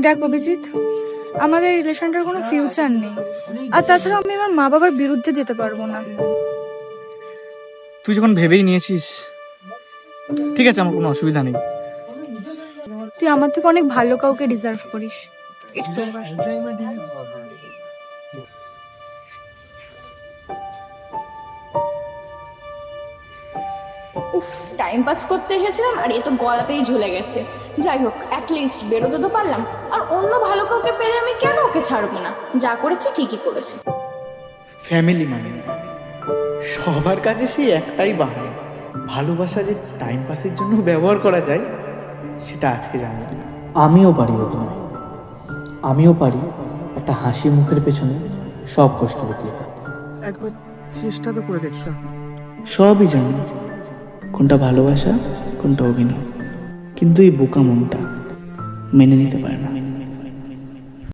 দেখ অভিজিৎ, আমাদের রিলেশনটার কোনো ফিউচার নেই। আর তাছাড়া আমি আমার মা বাবার বিরুদ্ধে যেতে পারবো না। তুই যখন ভেবেই নিয়েছিস, ঠিক আছে, আমার কোনো অসুবিধা নেই। তুই আমার থেকে অনেক ভালো কাউকে ডিজার্ভ করিস। It's over. উফ, টাইম পাস করতে এসেছিলাম আর এ তো গলাতেই ঝুলে গেছে। যাই হোক, অ্যাটলিস্ট বেরোতে তো পারলাম। আর অন্য ভালো কাউকে পেলে আমি কেন ওকে ছাড়বো না? যা করেছি ঠিকই করেছি। ফ্যামিলি মানে সবার কাছে সেই একটাই বাহানা, ভালোবাসা যে টাইম পাসের জন্য ব্যবহার করা যায় সেটা আজকে জানলাম। আমিও পারি অভিনয়, আমিও পারি একটা হাসি মুখের পেছনে সব কষ্ট লুকিয়ে থাকতে। একবার চেষ্টা তো করে দেখতে। সবই জানি কোনটা ভালোবাসা কোনটা অভিনয়, কিন্তু এই বোকা মনটা মেনে নিতে পারে না।